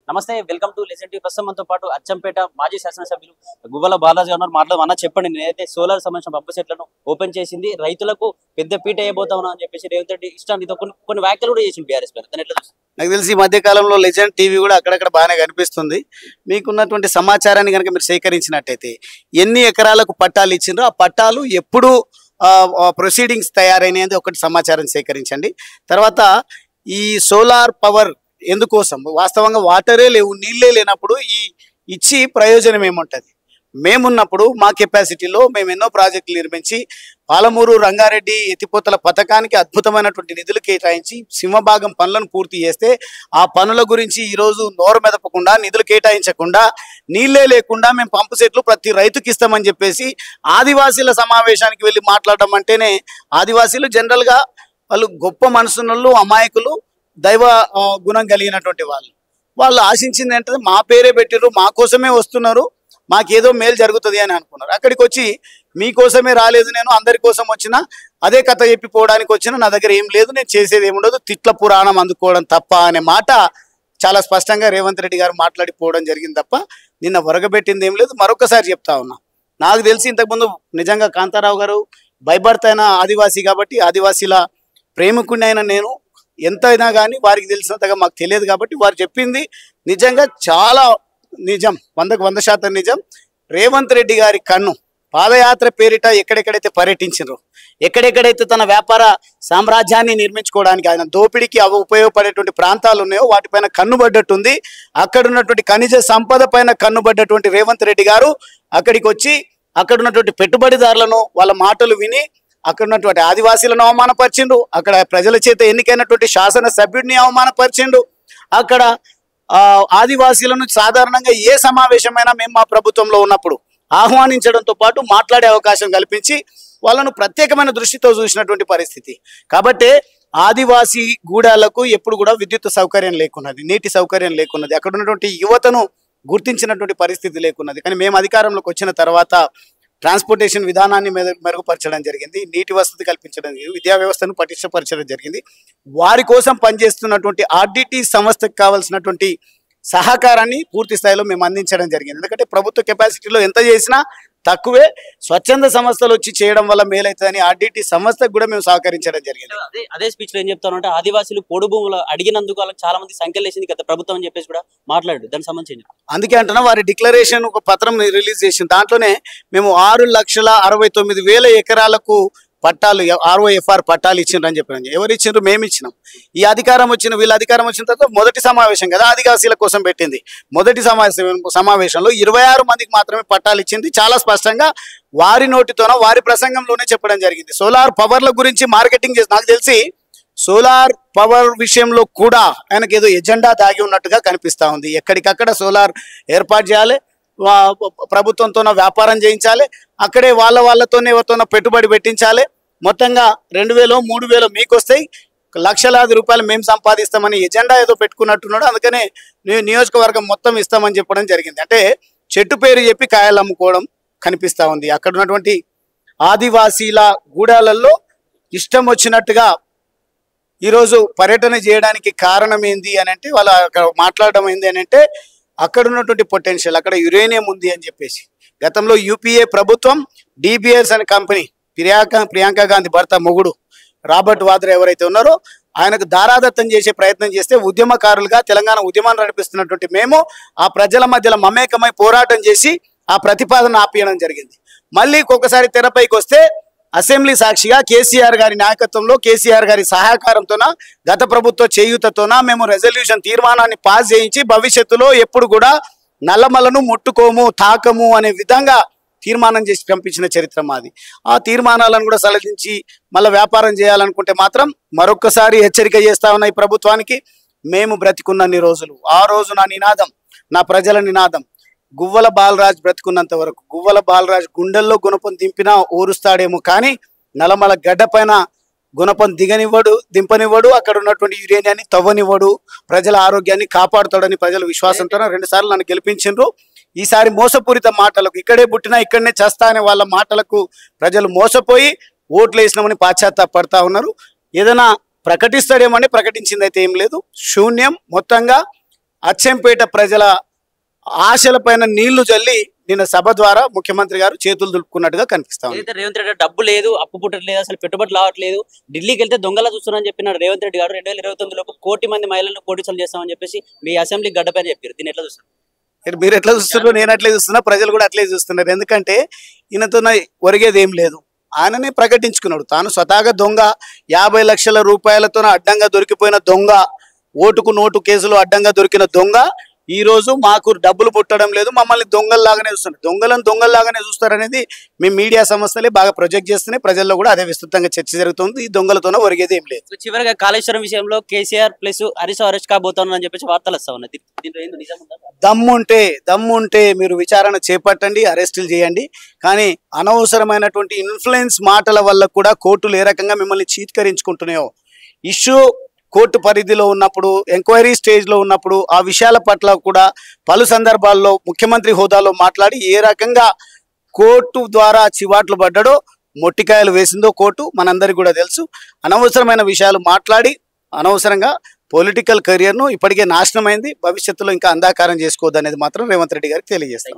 నమస్తే, welcome to legend TV. ప్రస్తుతం మనతో పాటు అచ్చంపేట మాజీ శాసనసభ్యులు గువ్వల బాలాజీ గారు మాట్లాడమన్నా. చెప్పండి, నేనైతే సోలార్ సంబంధించిన పంపు సెట్లను ఓపెన్ చేసింది రైతులకు పెద్ద పీట అయిపోతా ఉన్నా అని చెప్పేసి రేవంత్ రెడ్డి ఇష్టాన్ని కొన్ని వ్యాఖ్యలు కూడా చేసింది బీఆర్ఎస్ పైన. దాన్ని ఎట్లా చూస్తారు? నాకు తెలిసి ఈ మధ్య కాలంలో లెజెండ్ టీవీ కూడా అక్కడక్కడ బాగానే కనిపిస్తుంది. మీకున్నటువంటి సమాచారాన్ని కనుక మీరు సేకరించినట్టయితే ఎన్ని ఎకరాలకు పట్టాలు ఇచ్చిండ్రో ఆ పట్టాలు ఎప్పుడు ప్రొసీడింగ్స్ తయారైనది ఒకటి సమాచారం సేకరించండి. తర్వాత ఈ సోలార్ పవర్ ఎందుకోసం, వాస్తవంగా వాటరే లేవు, నీళ్ళే లేనప్పుడు ఈ ఇచ్చి ప్రయోజనం ఏముంటుంది? మేమున్నప్పుడు మా కెపాసిటీలో మేము ఎన్నో ప్రాజెక్టులు నిర్మించి పాలమూరు రంగారెడ్డి ఎత్తిపోతల పథకానికి అద్భుతమైనటువంటి నిధులు కేటాయించి సింహభాగం పనులను పూర్తి చేస్తే ఆ పనుల గురించి ఈరోజు నోరు మెదపకుండా, నిధులు కేటాయించకుండా, నీళ్ళే లేకుండా మేము పంపు సెట్లు ప్రతి రైతుకి ఇస్తామని చెప్పేసి ఆదివాసీల సమావేశానికి వెళ్ళి మాట్లాడడం అంటేనే, ఆదివాసీలు జనరల్గా వాళ్ళు గొప్ప మనసున్నోళ్ళు, అమాయకులు, దైవ గుణం కలిగినటువంటి వాళ్ళు ఆశించింది ఏంటంటే మా పేరే పెట్టిర్రు, మా కోసమే వస్తున్నారు, మాకేదో మేలు జరుగుతుంది అని అనుకున్నారు. అక్కడికి వచ్చి మీకోసమే రాలేదు, నేను అందరి కోసం వచ్చిన, అదే కథ చెప్పిపోవడానికి వచ్చిన, నా దగ్గర ఏం లేదు, నేను చేసేది ఏముండదు, తిట్ల పురాణం అందుకోవడం తప్ప అనే మాట చాలా స్పష్టంగా రేవంత్ రెడ్డి గారు మాట్లాడిపోవడం జరిగింది తప్ప నిన్న వరగబెట్టింది ఏం లేదు. మరొకసారి చెప్తా ఉన్నా, నాకు తెలిసి ఇంతకుముందు నిజంగా కాంతారావు గారు బైబర్త్ అయిన ఆదివాసీ కాబట్టి, ఆదివాసీల ప్రేమికుడిని అయిన నేను ఎంతైనా కానీ వారికి తెలిసినంతగా మాకు తెలియదు కాబట్టి వారు చెప్పింది నిజంగా చాలా నిజం, 100% నిజం. రేవంత్ రెడ్డి గారి కన్ను పాదయాత్ర పేరిట ఎక్కడెక్కడైతే పర్యటించారో, ఎక్కడెక్కడైతే తన వ్యాపార సామ్రాజ్యాన్ని నిర్మించుకోవడానికి ఆయన దోపిడీకి ఉపయోగపడేటువంటి ప్రాంతాలు ఉన్నాయో వాటిపైన కన్నుబడ్డట్టుంది. అక్కడ ఉన్నటువంటి ఖనిజ సంపద పైన కన్నుబడ్డటువంటి రేవంత్ రెడ్డి గారు అక్కడికి వచ్చి అక్కడ ఉన్నటువంటి పెట్టుబడిదారులను వాళ్ళ మాటలు విని అక్కడ ఉన్నటువంటి ఆదివాసీలను అవమానపరిచిండు, అక్కడ ప్రజల చేత ఎన్నికైనటువంటి శాసనసభ్యుడిని అవమానపరిచిండు. అక్కడ ఆదివాసీలను సాధారణంగా ఏ సమావేశమైనా మేము మా ప్రభుత్వంలో ఉన్నప్పుడు ఆహ్వానించడంతో పాటు మాట్లాడే అవకాశం కల్పించి వాళ్ళను ప్రత్యేకమైన దృష్టితో చూసినటువంటి పరిస్థితి. కాబట్టి ఆదివాసీ గూడాలకు ఎప్పుడు కూడా విద్యుత్ సౌకర్యం లేకున్నది, నీటి సౌకర్యం లేకున్నది, అక్కడ ఉన్నటువంటి యువతను గుర్తించినటువంటి పరిస్థితి లేకున్నది. కానీ మేము అధికారంలోకి వచ్చిన తర్వాత ట్రాన్స్పోర్టేషన్ విధానాన్ని మెరుగుపరచడం జరిగింది, నీటి వసతి కల్పించడం జరిగింది, విద్యా వ్యవస్థను పటిష్టపరచడం జరిగింది. వారి కోసం పనిచేస్తున్నటువంటి ఆర్డిటి సంస్థకు కావాల్సినటువంటి సహకారాన్ని పూర్తి స్థాయిలో మేము అందించడం జరిగింది. ఎందుకంటే ప్రభుత్వ కెపాసిటీలో ఎంత చేసినా తక్కువే, స్వచ్ఛంద సంస్థలు వచ్చి చేయడం వల్ల మేలైతుందని ఆర్డిటి సంస్థకు కూడా మేము సహకరించడం జరిగింది. అదే స్పీచ్ లో ఏం చెప్తానంటే, ఆదివాసీలు పొడు భూములు అడిగినందుకు వాళ్ళకి చాలా మంది సంఖ్యలు వేసింది కదా ప్రభుత్వం అని చెప్పేసి కూడా మాట్లాడు. దానికి సంబంధించి అందుకే అంటున్నా, వారి డిక్లరేషన్ ఒక పత్రం రిలీజ్ చేసింది. దాంట్లోనే మేము 6,69,000 ఎకరాలకు పట్టాలు, ROFR పట్టాలు ఇచ్చిండ్రు అని చెప్పారు. ఎవరు ఇచ్చిండ్రు? మేము ఇచ్చినాం. ఈ అధికారం వచ్చిన వీళ్ళ అధికారం వచ్చిన తర్వాత మొదటి సమావేశం కదా ఆదివాసీల కోసం పెట్టింది. మొదటి సమావేశంలో 26 మందికి మాత్రమే పట్టాలు ఇచ్చింది. చాలా స్పష్టంగా వారి నోటితోనో వారి ప్రసంగంలోనే చెప్పడం జరిగింది. సోలార్ పవర్ల గురించి మార్కెటింగ్ చేసి, నాకు తెలిసి సోలార్ పవర్ విషయంలో కూడా ఆయనకు ఏదో ఎజెండా దాగి ఉన్నట్టుగా కనిపిస్తూ ఉంది. ఎక్కడికక్కడ సోలార్ ఏర్పాటు చేయాలి, ప్రభుత్వంతో వ్యాపారం చేయించాలి, అక్కడే వాళ్ళతోనే ఎవరితోనో పెట్టుబడి పెట్టించాలి, మొత్తంగా 2,000 3,000 మీకు వస్తాయి, లక్షలాది రూపాయలు మేము సంపాదిస్తామని ఎజెండా ఏదో పెట్టుకున్నట్టున్నాడు. అందుకనే నియోజకవర్గం మొత్తం ఇస్తామని చెప్పడం జరిగింది. అంటే చెట్టు పేరు చెప్పి కాయలు అమ్ముకోవడం కనిపిస్తూ ఉంది. అక్కడ ఉన్నటువంటి ఆదివాసీల గూడాలలో ఇష్టం వచ్చినట్టుగా ఈరోజు పర్యటన చేయడానికి కారణం ఏంది అని అంటే, వాళ్ళు అక్కడ మాట్లాడడం ఏంది అని అంటే, అక్కడ ఉన్నటువంటి పొటెన్షియల్, అక్కడ యురేనియం ఉంది అని చెప్పేసి. గతంలో యూపీఏ ప్రభుత్వం DBS అనే కంపెనీ, ప్రియాంక గాంధీ భర్త మొగుడు రాబర్ట్ వాద్రా ఎవరైతే ఉన్నారో ఆయనకు దారాదత్తం చేసే ప్రయత్నం చేస్తే ఉద్యమకారులుగా తెలంగాణ ఉద్యమాన్ని నడిపిస్తున్నటువంటి మేము ఆ ప్రజల మధ్యలో మమేకమై పోరాటం చేసి ఆ ప్రతిపాదన ఆపియడం జరిగింది. మళ్ళీ ఒక్కొక్కసారి తెరపైకి వస్తే అసెంబ్లీ సాక్షిగా కేసీఆర్ గారి నాయకత్వంలో, కేసీఆర్ గారి సహకారంతోన, గత ప్రభుత్వ చేయూతతోన మేము రెజల్యూషన్ తీర్మానాన్ని పాస్ చేయించి భవిష్యత్తులో ఎప్పుడు కూడా నల్లమలను ముట్టుకోము, తాకము అనే విధంగా తీర్మానం చేసి పంపించిన చరిత్ర మాది. ఆ తీర్మానాలను కూడా సలహించి మళ్ళీ వ్యాపారం చేయాలనుకుంటే మాత్రం మరొక్కసారి హెచ్చరిక చేస్తా ఉన్న ఈ ప్రభుత్వానికి, మేము బ్రతికున్నన్ని రోజులు, ఆ రోజు నా నినాదం, నా ప్రజల నినాదం, గువ్వల బాలరాజ్ బ్రతుకున్నంత వరకు, గువ్వల బాలరాజ్ గుండెల్లో గుణపం దింపినా ఊరుస్తాడేమో కానీ నల్లమల గడ్డ పైన గుణపం దింపనివ్వడు, అక్కడ ఉన్నటువంటి యురేనియాన్ని తవ్వనివ్వడు, ప్రజల ఆరోగ్యాన్ని కాపాడుతాడని ప్రజల విశ్వాసంతో 2 సార్లు నన్ను గెలిపించిండ్రు. ఈసారి మోసపూరిత మాటలకు, ఇక్కడే పుట్టినా ఇక్కడనే చేస్తా అనే వాళ్ళ మాటలకు ప్రజలు మోసపోయి ఓట్లు వేసినామని పాశ్చాత్తాపడతా ఉన్నారు. ఏదైనా ప్రకటిస్తాడేమని ప్రకటించింది అయితే ఏం లేదు, శూన్యం. మొత్తంగా అచ్చంపేట ప్రజల ఆశలపైన నీళ్లు జల్లి నిన్న సభ ద్వారా ముఖ్యమంత్రి గారు చేతులు దులుపుకున్నట్టుగా కనిపిస్తా ఉంది. ఏదైతే రేవంత్ రెడ్డి డబ్బు లేదు, అప్పు పుట్టట్లేదు, అసలు పెట్టుబడి రావట్లేదు, ఢిల్లీకి వెళ్తే దొంగలా చూస్తున్నారని చెప్పినాడు రేవంత్ రెడ్డి గారు. 2029 లోపు 1 కోటి మంది మహిళలను కోటీసులు చేస్తామని చెప్పేసి మీ అసెంబ్లీ గడ్డపైన చెప్పారు. దీన్ని ఎట్లా చూస్తారు? మీరు ఎట్లా చూస్తున్నారు, నేను అట్లే చూస్తున్నా, ప్రజలు కూడా అట్లే చూస్తున్నారు. ఎందుకంటే ఈయనతో ఒరిగేది ఏం లేదు. ఆయననే ప్రకటించుకున్నాడు తాను స్వతహాగా దొంగ, 50 లక్షల రూపాయలతో అడ్డంగా దొరికిపోయిన దొంగ, ఓటుకు నోటు కేసులు అడ్డంగా దొరికిన దొంగ ఈ రోజు మాకు డబ్బులు పుట్టడం లేదు, మమ్మల్ని దొంగల్లాగానే చూస్తున్నారు. దొంగల్లాగానే చూస్తారనేది మీ మీడియా సంస్థలే బాగా ప్రొజెక్ట్ చేస్తున్నాయి. ప్రజల్లో కూడా అదే విస్తృతంగా చర్చ జరుగుతుంది. ఈ దొంగలతోనే ఒరిగేది ఏం లేదు. చివరిగా కాళేశ్వరం విషయంలో కేసీఆర్ ప్లస్ హరీష్ అరెస్ట్ కాబోతానని చెప్పేసి వార్తలు వస్తా ఉన్నాయి. దీంట్లో ఏందో నిజం ఉందా? దమ్ముంటే మీరు విచారణ చేపట్టండి, అరెస్టులు చేయండి. కానీ అనవసరమైనటువంటి ఇన్ఫ్లుయెన్స్ మాటల వల్ల కూడా కోర్టులు ఏ రకంగా మిమ్మల్ని చీత్కరించుకుంటున్నాయో, ఇష్యూ కోర్టు పరిధిలో ఉన్నప్పుడు, ఎంక్వైరీ స్టేజ్లో ఉన్నప్పుడు ఆ విషయాల పట్ల కూడా పలు సందర్భాల్లో ముఖ్యమంత్రి హోదాలో మాట్లాడి ఏ రకంగా కోర్టు ద్వారా చివాట్లు పడ్డాడో, మొట్టికాయలు వేసిందో కోర్టు మనందరికీ కూడా తెలుసు. అనవసరమైన విషయాలు మాట్లాడి అనవసరంగా పొలిటికల్ కెరియర్ను ఇప్పటికే నాశనమైంది, భవిష్యత్తులో ఇంకా అంధాకారం చేసుకోవద్దు అనేది మాత్రం రేవంత్ రెడ్డి గారికి తెలియజేస్తాం.